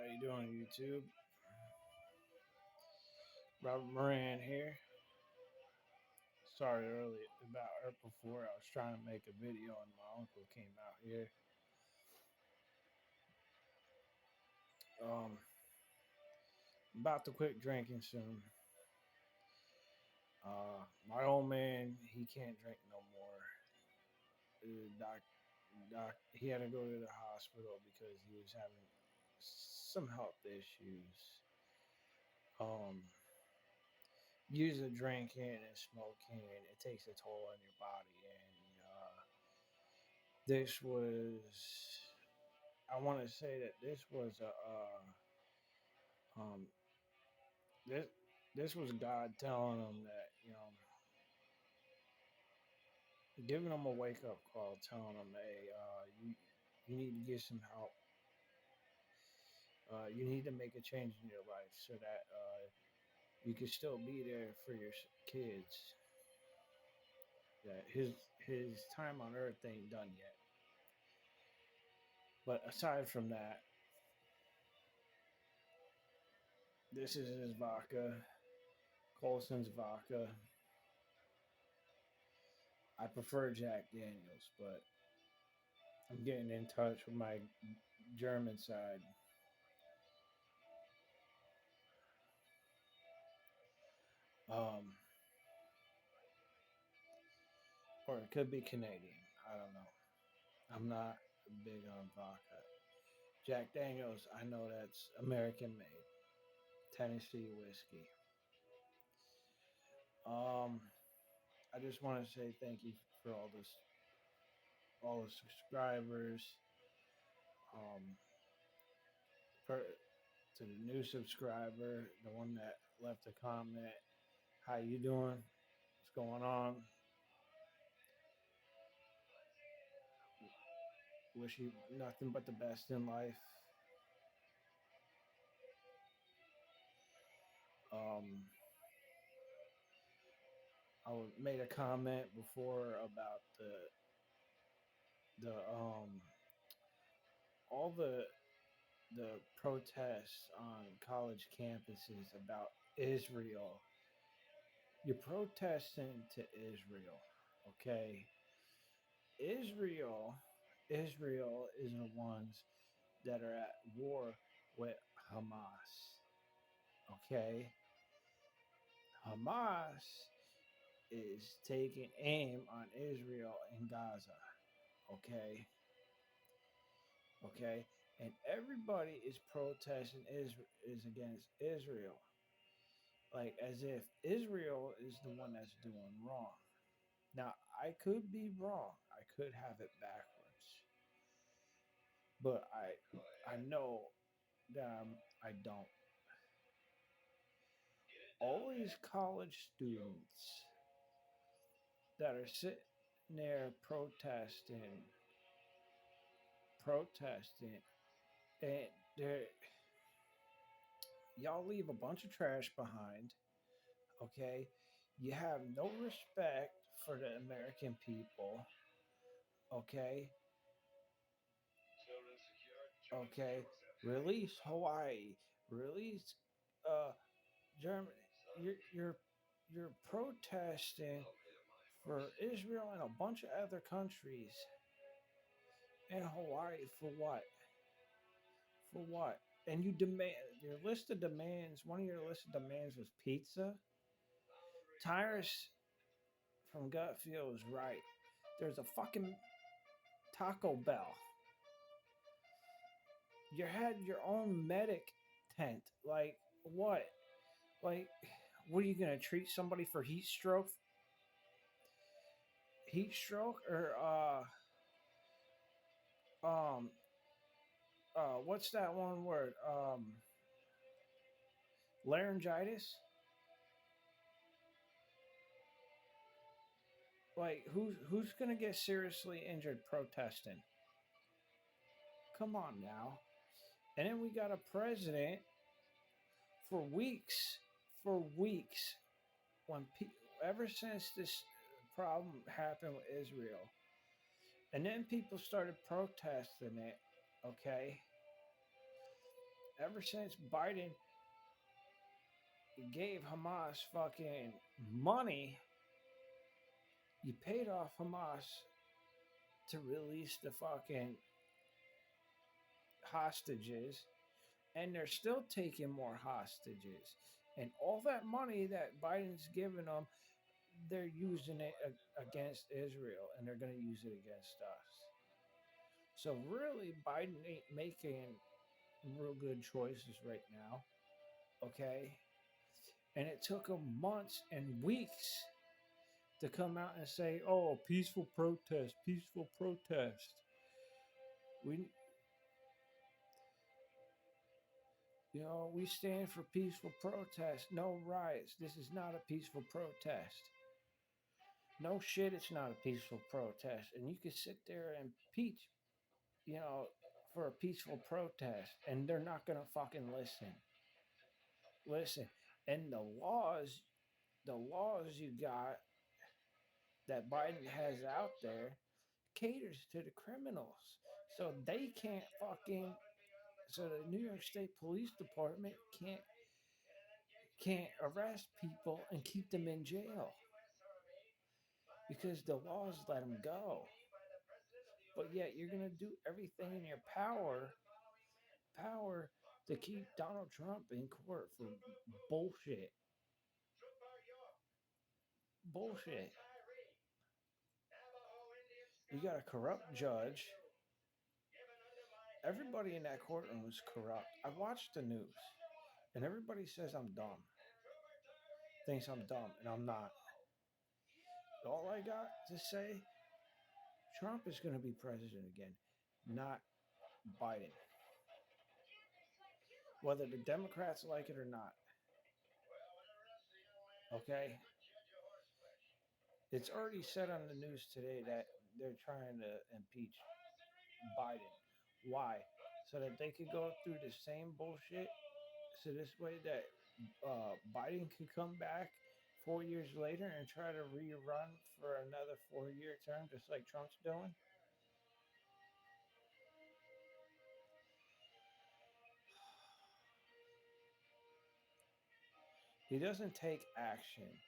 How you doing, YouTube? Robert Moran here. Sorry early about right before I was trying to make a video and my uncle came out here. Um, about to quit drinking soon. My old man, he can't drink no more. He had to go to the hospital because he was having some health issues. Um, Using drinking and smoking, it takes a toll on your body, and this was I want to say that this was a um this this was God telling him that giving him a wake up call, telling him, hey, you need to get some help. You need to make a change in your life so that you can still be there for your kids. That his time on earth ain't done yet. But aside from that, this is his vodka, Colson's vodka. I prefer Jack Daniels, but I'm getting in touch with my German side. Um, or it could be Canadian. I don't know. I'm not big on vodka. Jack Daniels, I know that's American made, Tennessee whiskey. Um, I just want to say thank you for all the subscribers. Um, to the new subscriber, the one that left a comment, how you doing? What's going on? Wish you nothing but the best in life. Um, I made a comment before about the all the protests on college campuses about Israel. You're protesting to Israel, okay? Israel, Israel is the ones that are at war with Hamas, okay? Hamas is taking aim on Israel and Gaza, okay? Okay, and everybody is protesting is against Israel, like as if Israel is the one that's doing wrong. Now, I could be wrong. I could have it backwards, but I know that I don't. All these college students that are sitting there protesting, and they're y'all leave a bunch of trash behind. Okay, you have no respect for the American people. Okay, okay, release Hawaii, release Germany. You're you're protesting for Israel and a bunch of other countries, and Hawaii for what? For what? And you demand your list of demands. One of your list of demands was pizza. Tyrus from Gutfield is right. There's a fucking Taco Bell. You had your own medic tent. Like what? Like what are you gonna treat somebody for heat stroke? Heat stroke or um what's that one word? Laryngitis? Like who's gonna get seriously injured protesting? Come on now. And then we got a president for weeks, for weeks, when ever since this problem happened with Israel, and then people started protesting it. Okay, ever since Biden gave Hamas fucking money, you paid off Hamas to release the fucking hostages, and they're still taking more hostages. And all that money that Biden's giving them, they're using it against Israel, and they're going to use it against us. So really, Biden ain't making real good choices right now. Okay, and it took them months and weeks to come out and say, "Oh, peaceful protest, peaceful protest." We, we stand for peaceful protest, no riots. This is not a peaceful protest. No shit, it's not a peaceful protest. And you can sit there and peach, you know, for a peaceful protest, and they're not gonna fucking listen. Listen, and the laws you got that Biden has out there caters to the criminals. So they can't fucking so the New York State Police Department can't arrest people and keep them in jail because the laws let them go. But yet you're gonna do everything in your power to keep Donald Trump in court for bullshit. Bullshit. You got a corrupt judge. Everybody in that courtroom was corrupt. I watched the news, and everybody says I'm dumb. Thinks I'm dumb, and I'm not. All I got to say, Trump is going to be president again, not Biden. Whether the Democrats like it or not. Okay? It's already said on the news today that they're trying to impeach Biden. Why? So that they could go through the same bullshit. So this way that Biden could come back 4 years later and try to rerun for another 4-year term, just like Trump's doing. He doesn't take action.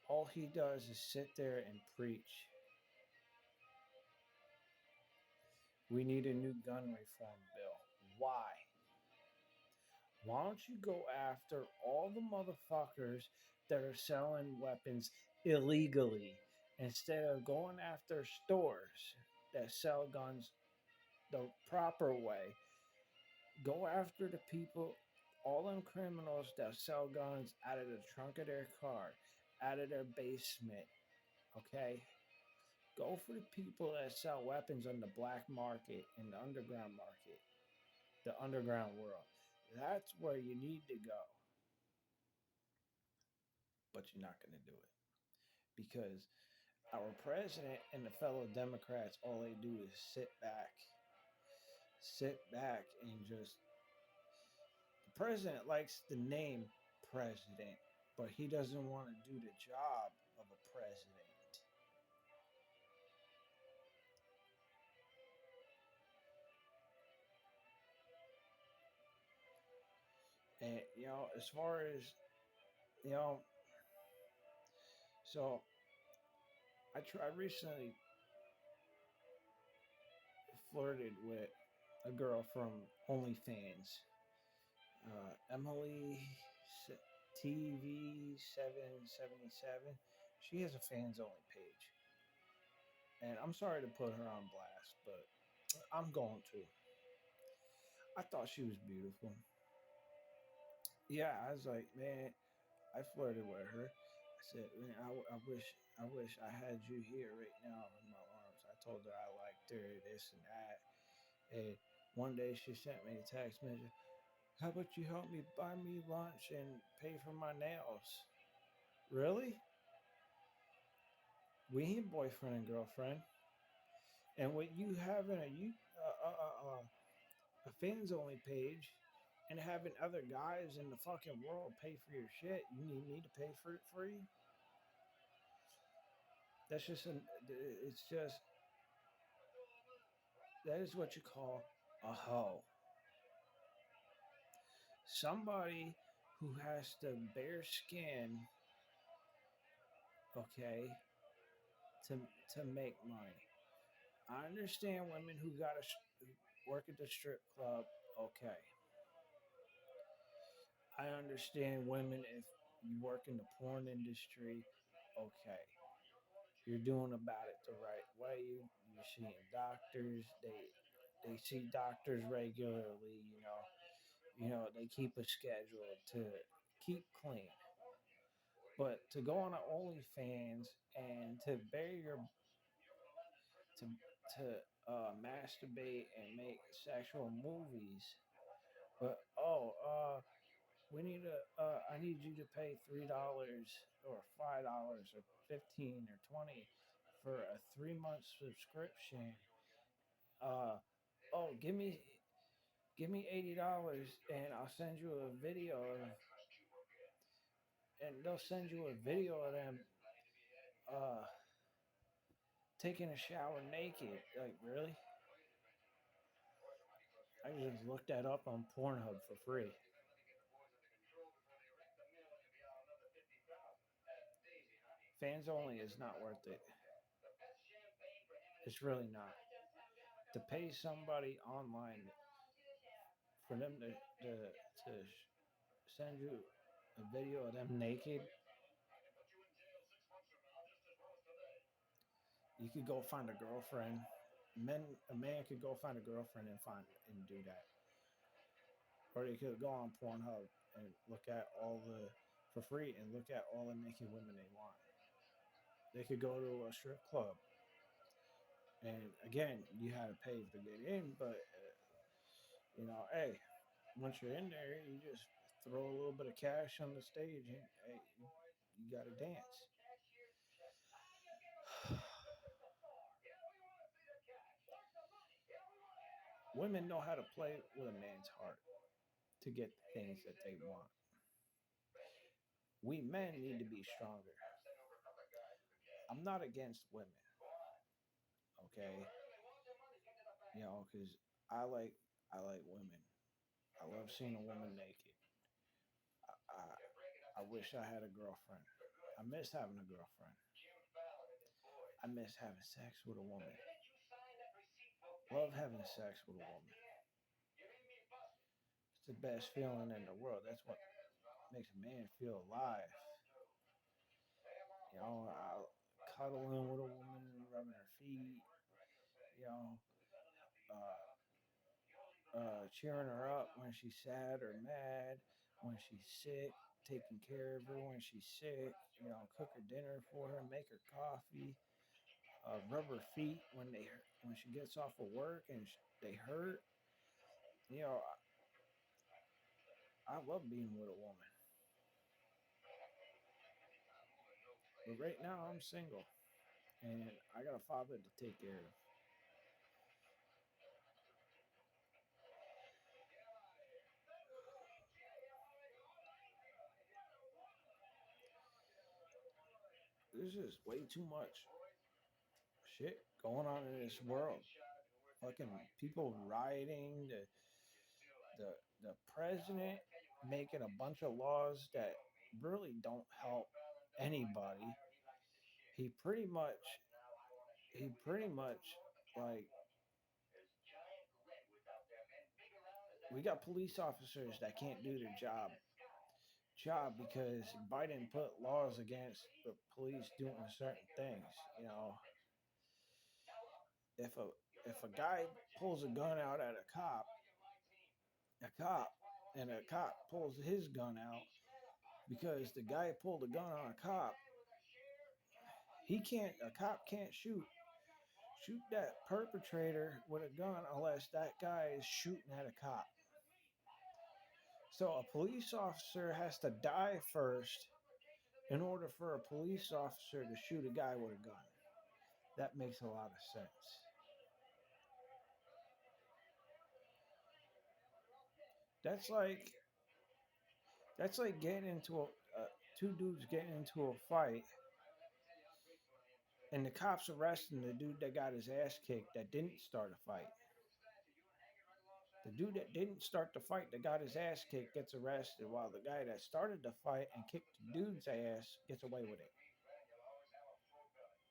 All he does is sit there and preach. We need a new gun reform bill. Why? Why don't you go after all the motherfuckers that are selling weapons illegally instead of going after stores that sell guns the proper way? Go after the people, all them criminals that sell guns out of the trunk of their car, out of their basement, okay? Go for the people that sell weapons on the black market and the underground market, the underground world. That's where you need to go. But you're not going to do it because our president and the fellow Democrats, all they do is sit back and just. The president likes the name president, but he doesn't want to do the job of a president. And, as far as, you know, so I recently flirted with a girl from OnlyFans, Emily TV 777. She has a fans only page, and I'm sorry to put her on blast, but I'm going to. I thought she was beautiful. Yeah, I was like, man, I flirted with her. I said, man, I wish I had you here right now in my arms. I told her I liked her, this and that. And one day she sent me a text message. How about you help me buy me lunch and pay for my nails? Really? We ain't boyfriend and girlfriend. And with you having a fans only page and having other guys in the fucking world pay for your shit, you need me to pay for it free? That's just it's just that is what you call a hoe. somebody who has to bare skin, okay, to to make money. I understand women who got to work at the strip club. Okay, I understand women if you work in the porn industry. Okay, you're doing about it the right way. You're seeing doctors. They see doctors regularly. They keep a schedule to keep clean. But to go on an OnlyFans and to bury your to masturbate and make sexual movies, but we need I need you to pay $3 or $5 or 15 or 20 for a 3 month subscription. Uh, oh, give me $80 and I'll send you a video and they'll send you a video of them uh taking a shower naked. Like, really? I just looked that up on Pornhub for free. Fans only is not worth it. It's really not. To pay somebody online for them to send you a video of them naked, you could go find a girlfriend. A man could go find a girlfriend and do that, or they could go on Pornhub and look at all the for free and look at all the naked women they want. They could go to a strip club, and again, you had to pay to get in, but hey, once you're in there, you just throw a little bit of cash on the stage, and hey, you got to dance. Women know how to play with a man's heart to get the things that they want. We men need to be stronger. I'm not against women, okay? Because I like women. I love seeing a woman naked. I wish I had a girlfriend. I miss having a girlfriend. I miss having sex with a woman. Love having sex with a woman. It's the best feeling in the world. That's what makes a man feel alive. I'll cuddle in with a woman and rubbing her feet. You know, cheering her up when she's sad or mad, when she's sick, taking care of her when she's sick. Cook her dinner for her, make her coffee, rub her feet when she gets off of work and they hurt. You know, I love being with a woman, but right now I'm single and I got a father to take care of. There's just way too much shit going on in this world. Fucking people rioting, the the president making a bunch of laws that really don't help anybody. He pretty much like we got police officers that can't do their job because Biden put laws against the police doing certain things. If a guy pulls a gun out at a cop, and a cop pulls his gun out because the guy pulled a gun on a cop, a cop can't shoot that perpetrator with a gun unless that guy is shooting at a cop. So a police officer has to die first in order for a police officer to shoot a guy with a gun. That makes a lot of sense. That's like getting into two dudes getting into a fight, and the cops arresting the dude that got his ass kicked that didn't start a fight. The dude that didn't start the fight that got his ass kicked gets arrested, while the guy that started the fight and kicked the dude's ass gets away with it.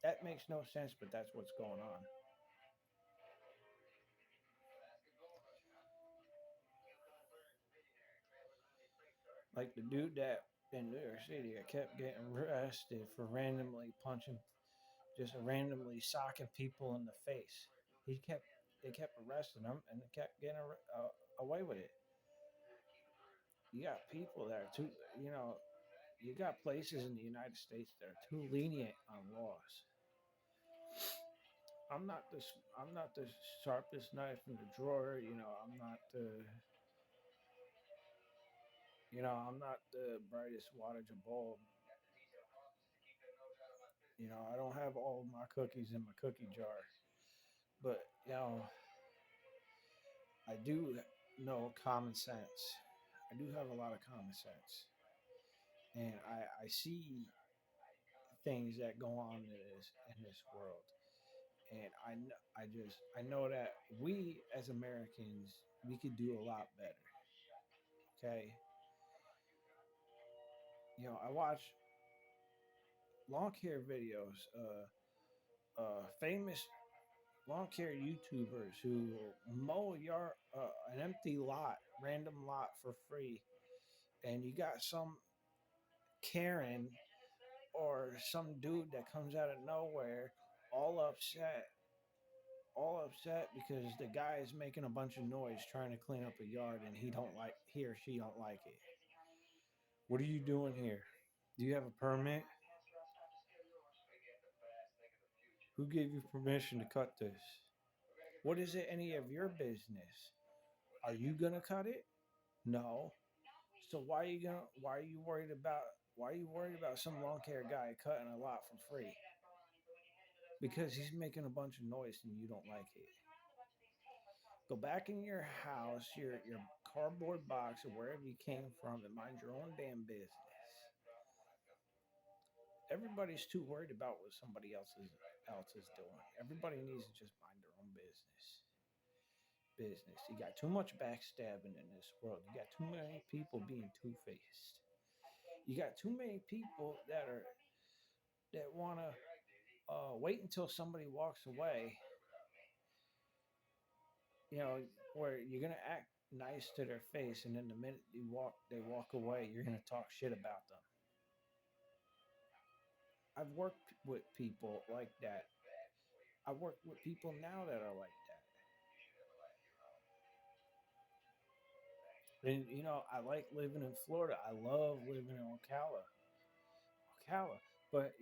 That makes no sense, but that's what's going on. Like the dude that in New York City that kept getting arrested for randomly punching, just randomly socking people in the face. They kept arresting him and they kept getting away with it. You got people that are too, you know, you got places in the United States that are too lenient on laws. I'm not the I'm not the sharpest knife in the drawer. I'm not the brightest wattage of bulb. I don't have all of my cookies in my cookie jar, but I do know common sense. I do have a lot of common sense, and I see things that go on in this world, and I know that we as Americans we could do a lot better. Okay, I watch lawn care videos, famous lawn care YouTubers who mow an empty lot, random lot for free, and you got some Karen or some dude that comes out of nowhere, all upset, all upset because the guy is making a bunch of noise trying to clean up a yard, and he or she don't like it. What are you doing here? Do you have a permit? Who gave you permission to cut this? What is it any of your business? Are you gonna cut it? No. So why are you worried about some lawn care guy cutting a lot for free? Because he's making a bunch of noise and you don't like it. Go back in your house, your cardboard box or wherever you came from and mind your own damn business. Everybody's too worried about what somebody else is doing. Everybody needs to just mind their own business. You got too much backstabbing in this world. You got too many people being two-faced. You got too many people that want to wait until somebody walks away. You know, where you're gonna act nice to their face, and then the minute they walk away, you're gonna talk shit about them. I've worked with people like that. I work with people now that are like that. And I like living in Florida. I love living in Ocala. But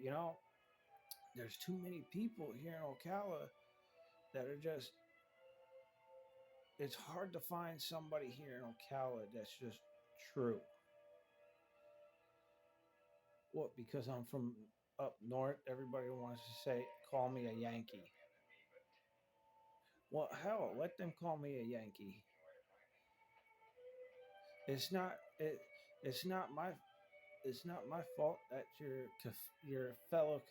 there's too many people here in Ocala that are just. It's hard to find somebody here in Ocala that's just true. What? Because I'm from up north, everybody wants to call me a Yankee. Well, hell, let them call me a Yankee. It's not it. It's not my. It's not my fault that your fellow.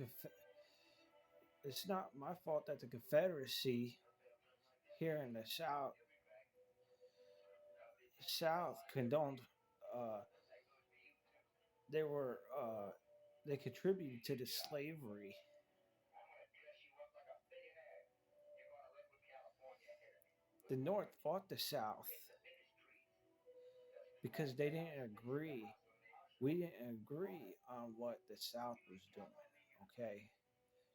It's not my fault that the Confederacy here in the South condoned. Uh, they were. They contributed to the slavery. The North fought the South because they didn't agree. We didn't agree on what the South was doing. Okay,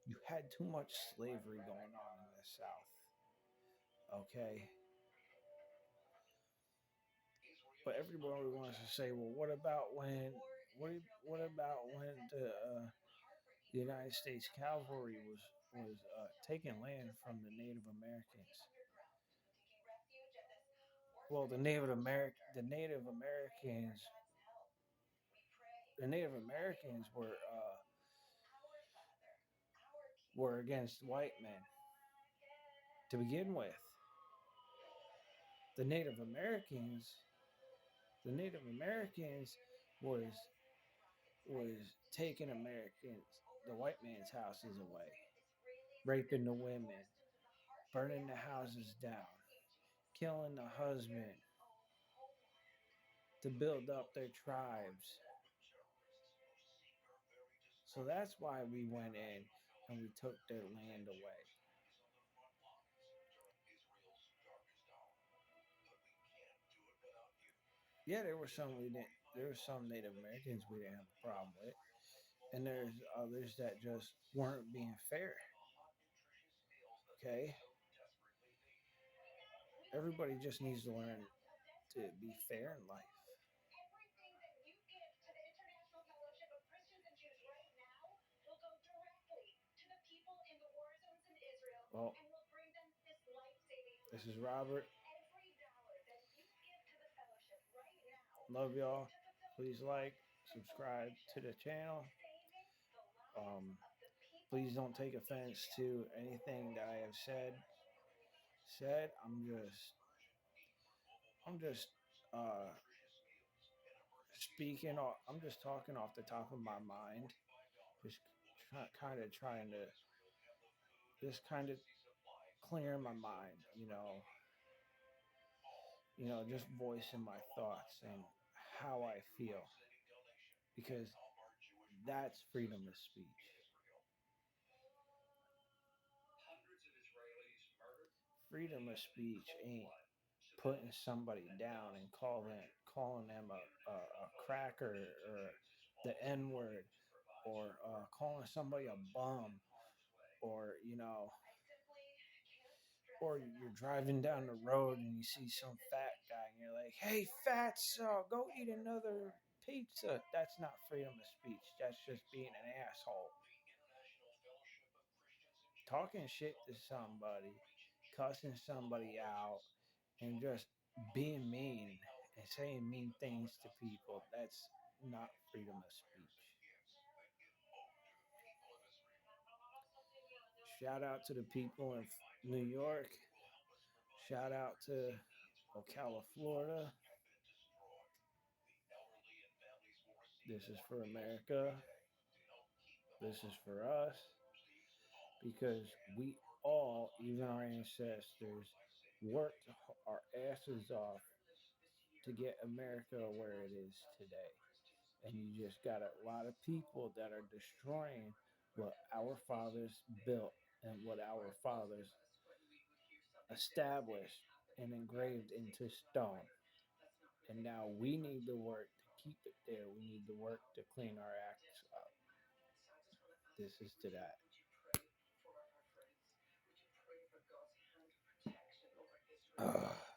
you had too much slavery going on in the South. Okay, but everybody wants to say, well, what about when? What about when the United States Cavalry was taking land from the Native Americans? Well, the Native Americans were against white men to begin with. The Native Americans, the Native Americans was taking the white man's houses away, raping the women, burning the houses down, killing the husband to build up their tribes. So that's why we went in and we took their land away. Yeah, there were some we didn't. There were some Native Americans we didn't have a problem with, and there's others that just weren't being fair. Okay, everybody just needs to learn to be fair in life. Well, this is Robert. Love y'all. Please like, subscribe to the channel. Um, please don't take offense to anything that I have said. I'm just uh speaking off, I'm just talking off the top of my mind. Just kind of trying to just kind of clear my mind, just voicing my thoughts and how I feel, because that's freedom of speech. Freedom of speech ain't putting somebody down and calling them a cracker or the N word, or calling somebody a bum, or or you're driving down the road and you see some fat guy and you're like, "Hey, fatso, go eat another pizza." That's not freedom of speech. That's just being an asshole. Talking shit to somebody, cussing somebody out, and just being mean and saying mean things to people, that's not freedom of speech. Shout out to the people in New York. Shout out to Ocala, Florida. This is for America. This is for us. Because we all, even our ancestors, worked our asses off to get America where it is today. And you just got a lot of people that are destroying what our fathers built and what our fathers established and engraved into stone. And now we need to work to keep it there. We need to work to clean our acts up. This is to that. Ugh.